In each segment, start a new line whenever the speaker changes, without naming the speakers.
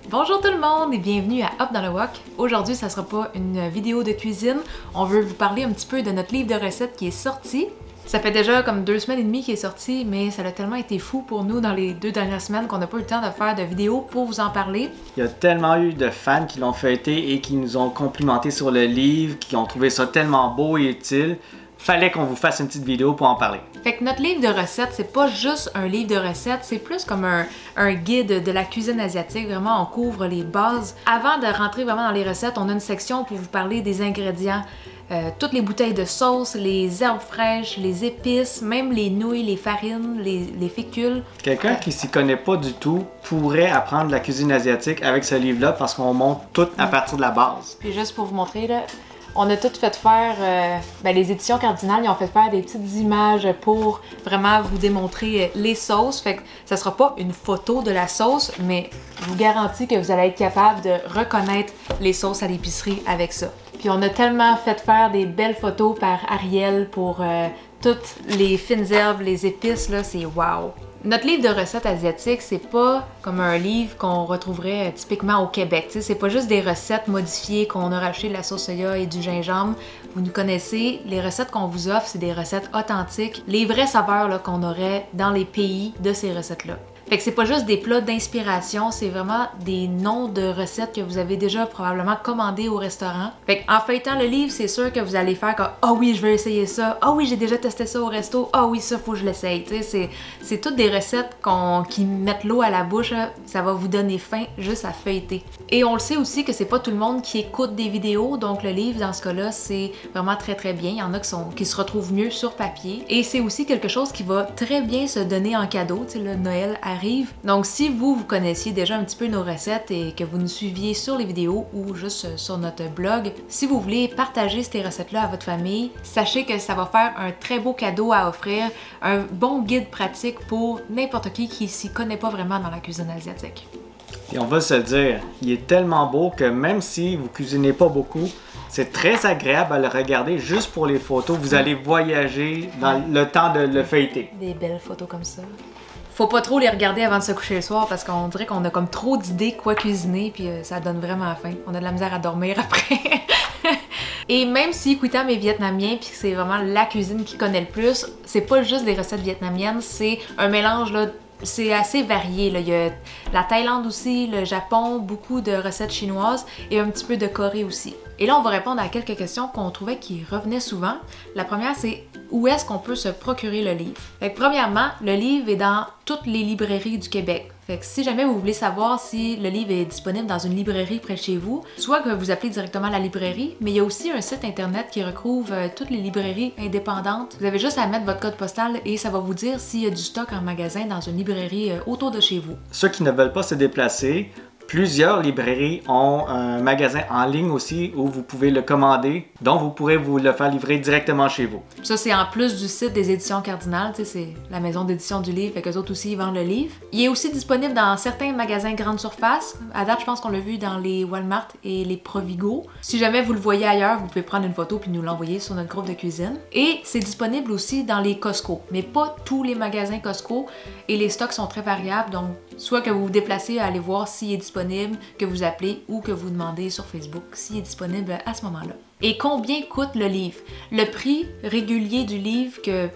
Bonjour tout le monde et bienvenue à Hop dans le Wok. Aujourd'hui, ça sera pas une vidéo de cuisine. On veut vous parler un petit peu de notre livre de recettes qui est sorti. Ça fait déjà comme 2 semaines et demie qu'il est sorti, mais ça a tellement été fou pour nous dans les 2 dernières semaines qu'on n'a pas eu le temps de faire de vidéo pour vous en parler.
Il y a tellement eu de fans qui l'ont feuilleté et qui nous ont complimenté sur le livre, qui ont trouvé ça tellement beau et utile. Fallait qu'on vous fasse une petite vidéo pour en parler.
Fait que notre livre de recettes, c'est pas juste un livre de recettes, c'est plus comme un guide de la cuisine asiatique. Vraiment, on couvre les bases. Avant de rentrer vraiment dans les recettes, on a une section pour vous parler des ingrédients. Toutes les bouteilles de sauce, les herbes fraîches, les épices, même les nouilles, les farines, les fécules.
Quelqu'un qui s'y connaît pas du tout pourrait apprendre la cuisine asiatique avec ce livre-là parce qu'on monte tout à partir de la base.
Puis juste pour vous montrer, là, on a tout fait faire, les éditions Cardinal, ils ont fait faire des petites images pour vraiment vous démontrer les sauces. Fait que ça sera pas une photo de la sauce, mais je vous garantis que vous allez être capable de reconnaître les sauces à l'épicerie avec ça. Puis on a tellement fait faire des belles photos par Ariel pour toutes les fines herbes, les épices, là, c'est wow! Notre livre de recettes asiatiques, c'est pas comme un livre qu'on retrouverait typiquement au Québec. T'sais, c'est pas juste des recettes modifiées qu'on a racheté de la sauce soya et du gingembre. Vous nous connaissez, les recettes qu'on vous offre, c'est des recettes authentiques, les vraies saveurs qu'on aurait dans les pays de ces recettes-là. Fait que c'est pas juste des plats d'inspiration, c'est vraiment des noms de recettes que vous avez déjà probablement commandées au restaurant. Fait qu'en feuilletant le livre, c'est sûr que vous allez faire comme « Ah oui, je veux essayer ça. Ah oui, j'ai déjà testé ça au resto. Ah oui, ça, faut que je l'essaye. » C'est toutes des recettes qui mettent l'eau à la bouche. Là. Ça va vous donner faim juste à feuilleter. Et on le sait aussi que c'est pas tout le monde qui écoute des vidéos, donc le livre, dans ce cas-là, c'est vraiment très très bien. Il y en a qui se retrouvent mieux sur papier. Et c'est aussi quelque chose qui va très bien se donner en cadeau. Tu sais, le Noël arrive. Donc si vous connaissiez déjà un petit peu nos recettes et que vous nous suiviez sur les vidéos ou juste sur notre blog, si vous voulez partager ces recettes-là à votre famille, sachez que ça va faire un très beau cadeau à offrir, un bon guide pratique pour n'importe qui s'y connaît pas vraiment dans la cuisine asiatique.
Et on va se le dire, il est tellement beau que même si vous cuisinez pas beaucoup, c'est très agréable à le regarder juste pour les photos. Vous allez voyager dans le temps de le feuilleter. Des
belles photos comme ça. Faut pas trop les regarder avant de se coucher le soir parce qu'on dirait qu'on a comme trop d'idées quoi cuisiner puis ça donne vraiment faim. On a de la misère à dormir après. Et même si Quitam est vietnamien puis que c'est vraiment la cuisine qu'il connaît le plus, c'est pas juste des recettes vietnamiennes, c'est un mélange là. C'est assez varié. Là. Il y a la Thaïlande aussi, le Japon, beaucoup de recettes chinoises et un petit peu de Corée aussi. Et là, on va répondre à quelques questions qu'on trouvait qui revenaient souvent. La première, c'est où est-ce qu'on peut se procurer le livre? Fait que, premièrement, le livre est dans toutes les librairies du Québec. Fait que si jamais vous voulez savoir si le livre est disponible dans une librairie près de chez vous, soit que vous appelez directement la librairie, mais il y a aussi un site internet qui recouvre toutes les librairies indépendantes. Vous avez juste à mettre votre code postal et ça va vous dire s'il y a du stock en magasin dans une librairie autour de chez vous.
Ceux qui ne veulent pas se déplacer, plusieurs librairies ont un magasin en ligne aussi où vous pouvez le commander, donc vous pourrez vous le faire livrer directement chez vous.
Ça, c'est en plus du site des éditions Cardinal, c'est la maison d'édition du livre, fait qu'eux autres aussi, ils vendent le livre. Il est aussi disponible dans certains magasins grande surface. À date, je pense qu'on l'a vu dans les Walmart et les Provigo. Si jamais vous le voyez ailleurs, vous pouvez prendre une photo puis nous l'envoyer sur notre groupe de cuisine. Et c'est disponible aussi dans les Costco, mais pas tous les magasins Costco et les stocks sont très variables, donc soit que vous vous déplacez à aller voir s'il est disponible, que vous appelez ou que vous demandez sur Facebook s'il est disponible à ce moment-là. Et combien coûte le livre? Le prix régulier du livre, que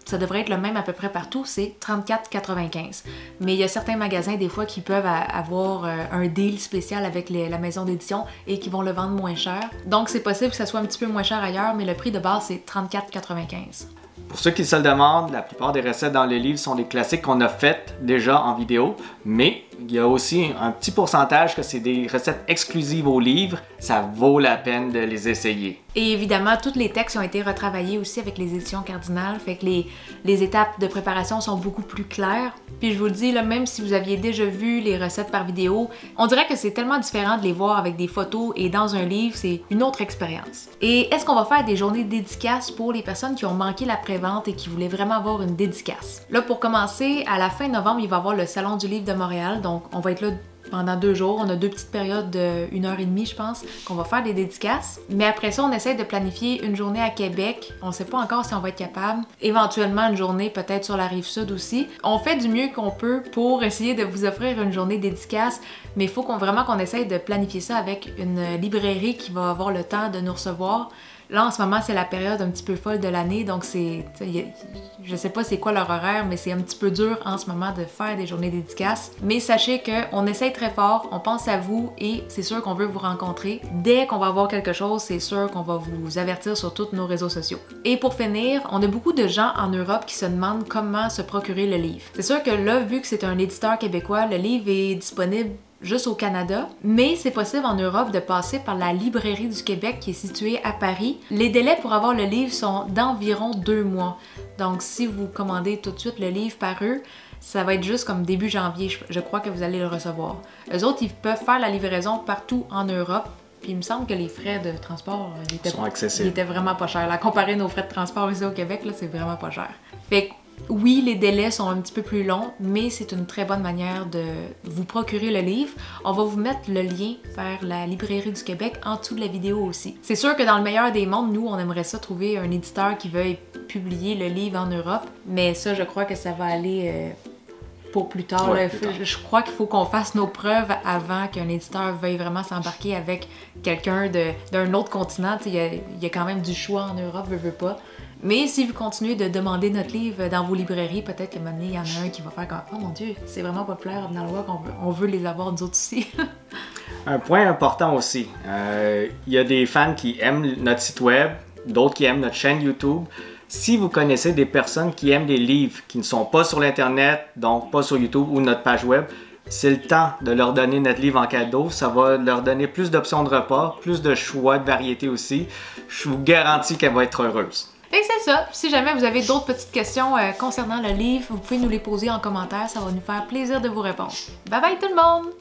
ça devrait être le même à peu près partout, c'est 34,95. Mais il y a certains magasins des fois qui peuvent avoir un deal spécial avec la maison d'édition et qui vont le vendre moins cher. Donc c'est possible que ça soit un petit peu moins cher ailleurs, mais le prix de base c'est 34,95.
Pour ceux qui se le demandent, la plupart des recettes dans le livre sont des classiques qu'on a faites déjà en vidéo, mais il y a aussi un petit pourcentage que c'est des recettes exclusives au livre. Ça vaut la peine de les essayer.
Et évidemment, tous les textes ont été retravaillés aussi avec les éditions Cardinal, fait que les étapes de préparation sont beaucoup plus claires. Puis je vous le dis, là, même si vous aviez déjà vu les recettes par vidéo, on dirait que c'est tellement différent de les voir avec des photos et dans un livre, c'est une autre expérience. Et est-ce qu'on va faire des journées dédicaces pour les personnes qui ont manqué la pré-vente et qui voulaient vraiment avoir une dédicace? Là, pour commencer, à la fin novembre, il va y avoir le Salon du livre de Montréal, donc on va être là pendant 2 jours. On a 2 petites périodes de 1h30, je pense, qu'on va faire des dédicaces. Mais après ça, on essaie de planifier une journée à Québec. On sait pas encore si on va être capable. Éventuellement, une journée peut-être sur la Rive-Sud aussi. On fait du mieux qu'on peut pour essayer de vous offrir une journée dédicace, mais il faut vraiment qu'on essaye de planifier ça avec une librairie qui va avoir le temps de nous recevoir. Là, en ce moment, c'est la période un petit peu folle de l'année, donc je sais pas c'est quoi leur horaire, mais c'est un petit peu dur en ce moment de faire des journées dédicaces. Mais sachez qu'on essaye très fort, on pense à vous et c'est sûr qu'on veut vous rencontrer. Dès qu'on va avoir quelque chose, c'est sûr qu'on va vous avertir sur tous nos réseaux sociaux. Et pour finir, on a beaucoup de gens en Europe qui se demandent comment se procurer le livre. C'est sûr que là, vu que c'est un éditeur québécois, le livre est disponible juste au Canada, mais c'est possible en Europe de passer par la Librairie du Québec qui est située à Paris. Les délais pour avoir le livre sont d'environ 2 mois. Donc si vous commandez tout de suite le livre par eux, ça va être juste comme début janvier, je crois que vous allez le recevoir. Eux autres, ils peuvent faire la livraison partout en Europe. Puis il me semble que les frais de transport
sont accessibles.
Ils étaient vraiment pas chers. Là, comparé à nos frais de transport ici au Québec, là, c'est vraiment pas cher. Fait que oui, les délais sont un petit peu plus longs, mais c'est une très bonne manière de vous procurer le livre. On va vous mettre le lien vers la Librairie du Québec en dessous de la vidéo aussi. C'est sûr que dans le meilleur des mondes, nous, on aimerait ça trouver un éditeur qui veuille publier le livre en Europe, mais ça, je crois que ça va aller pour plus tard.
Ouais,
là.
plus tard.
Je crois qu'il faut qu'on fasse nos preuves avant qu'un éditeur veuille vraiment s'embarquer avec quelqu'un d'un autre continent. Il y a quand même du choix en Europe, veut pas. Mais si vous continuez de demander notre livre dans vos librairies, peut-être qu'à un moment donné, il y en a un qui va faire comme « Oh mon Dieu, c'est vraiment populaire dans le web, on veut les avoir nous autres aussi. »
Un point important aussi, il y a des fans qui aiment notre site web, d'autres qui aiment notre chaîne YouTube. Si vous connaissez des personnes qui aiment des livres qui ne sont pas sur l'Internet, donc pas sur YouTube ou notre page web, c'est le temps de leur donner notre livre en cadeau. Ça va leur donner plus d'options de repas, plus de choix, de variété aussi. Je vous garantis qu'elle va être heureuse.
Et c'est ça. Si jamais vous avez d'autres petites questions concernant le livre, vous pouvez nous les poser en commentaire. Ça va nous faire plaisir de vous répondre. Bye bye tout le monde!